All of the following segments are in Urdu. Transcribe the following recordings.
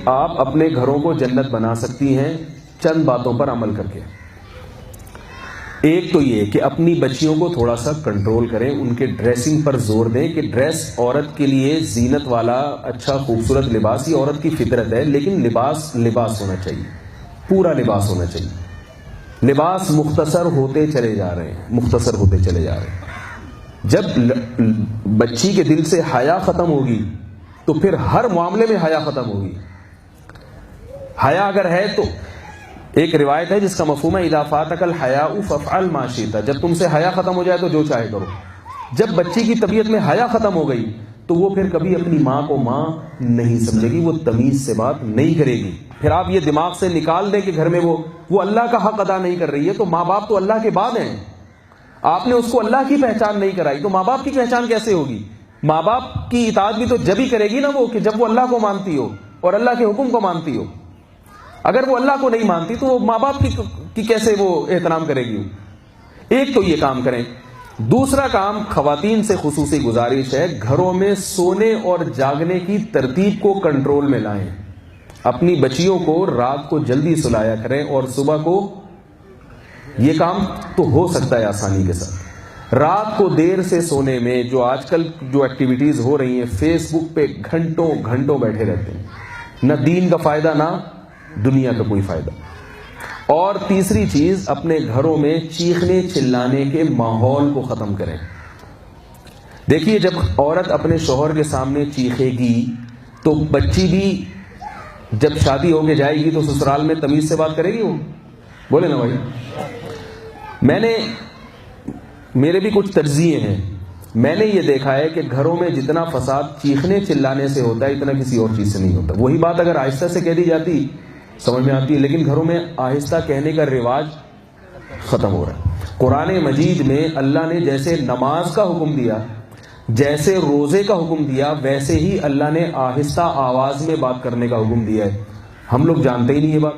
آپ اپنے گھروں کو جنت بنا سکتی ہیں چند باتوں پر عمل کر کے. ایک تو یہ کہ اپنی بچیوں کو تھوڑا سا کنٹرول کریں، ان کے ڈریسنگ پر زور دیں کہ ڈریس عورت کے لیے زینت والا اچھا خوبصورت لباس یہ عورت کی فطرت ہے، لیکن لباس ہونا چاہیے، پورا لباس ہونا چاہیے. لباس مختصر ہوتے چلے جا رہے ہیں. جب بچی کے دل سے حیا ختم ہوگی تو پھر ہر معاملے میں حیا ختم ہوگی. حیا اگر ہے تو ایک روایت ہے جس کا مفہوم ہے اذا فاتک الحیاء فافعل ما شئت، جب تم سے حیا ختم ہو جائے تو جو چاہے کرو. جب بچی کی طبیعت میں حیا ختم ہو گئی تو وہ پھر کبھی اپنی ماں کو ماں نہیں سمجھے گی، وہ تمیز سے بات نہیں کرے گی. پھر آپ یہ دماغ سے نکال دیں کہ گھر میں وہ اللہ کا حق ادا نہیں کر رہی ہے، تو ماں باپ تو اللہ کے بعد ہیں. آپ نے اس کو اللہ کی پہچان نہیں کرائی تو ماں باپ کی پہچان کیسے ہوگی؟ ماں باپ کی اطاعت بھی تو جب ہی کرے گی نا وہ، کہ جب وہ اللہ کو مانتی ہو اور اللہ کے حکم کو مانتی ہو. اگر وہ اللہ کو نہیں مانتی تو وہ ماں باپ کی کیسے وہ احترام کرے گی؟ ایک تو یہ کام کریں. دوسرا کام، خواتین سے خصوصی گزارش ہے، گھروں میں سونے اور جاگنے کی ترتیب کو کنٹرول میں لائیں. اپنی بچیوں کو رات کو جلدی سلایا کریں اور صبح کو، یہ کام تو ہو سکتا ہے آسانی کے ساتھ. رات کو دیر سے سونے میں جو آج کل جو ایکٹیویٹیز ہو رہی ہیں، فیس بک پہ گھنٹوں گھنٹوں بیٹھے رہتے ہیں، نہ دین کا فائدہ نہ دنیا کا کوئی فائدہ. اور تیسری چیز، اپنے گھروں میں چیخنے چلانے کے ماحول کو ختم کریں. دیکھیے جب عورت اپنے شوہر کے سامنے چیخے گی تو بچی بھی جب شادی ہو کے جائے گی تو سسرال میں تمیز سے بات کرے گی. وہ بولے نا بھائی. میرے بھی کچھ تجزیے ہیں. میں نے یہ دیکھا ہے کہ گھروں میں جتنا فساد چیخنے چلانے سے ہوتا ہے اتنا کسی اور چیز سے نہیں ہوتا. وہی بات اگر آہستہ سے کہہ دی جاتی سمجھ میں آتی ہے، لیکن گھروں میں آہستہ کہنے کا رواج ختم ہو رہا ہے. قرآن مجید میں اللہ نے جیسے نماز کا حکم دیا، جیسے روزے کا حکم دیا، ویسے ہی اللہ نے آہستہ آواز میں بات کرنے کا حکم دیا ہے. ہم لوگ جانتے ہی نہیں یہ بات.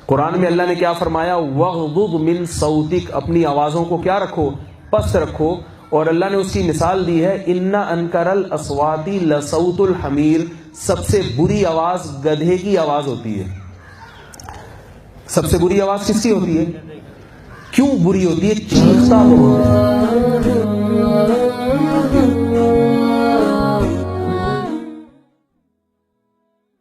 قرآن میں اللہ نے کیا فرمایا؟ وَغْضُضْ مِن صَوْتِكَ، اپنی آوازوں کو کیا رکھو؟ پست رکھو. اور اللہ نے اس کی مثال دی ہے اِنَّ أَنْكَرَ الْأَصْوَاتِ لَصَوْتُ الْحَمِيرِ، سب سے بری آواز گدھے کی آواز ہوتی ہے. سب سے بری آواز کس کی ہوتی ہے؟ کیوں بری ہوتی ہے؟ چیختا بہت ہے.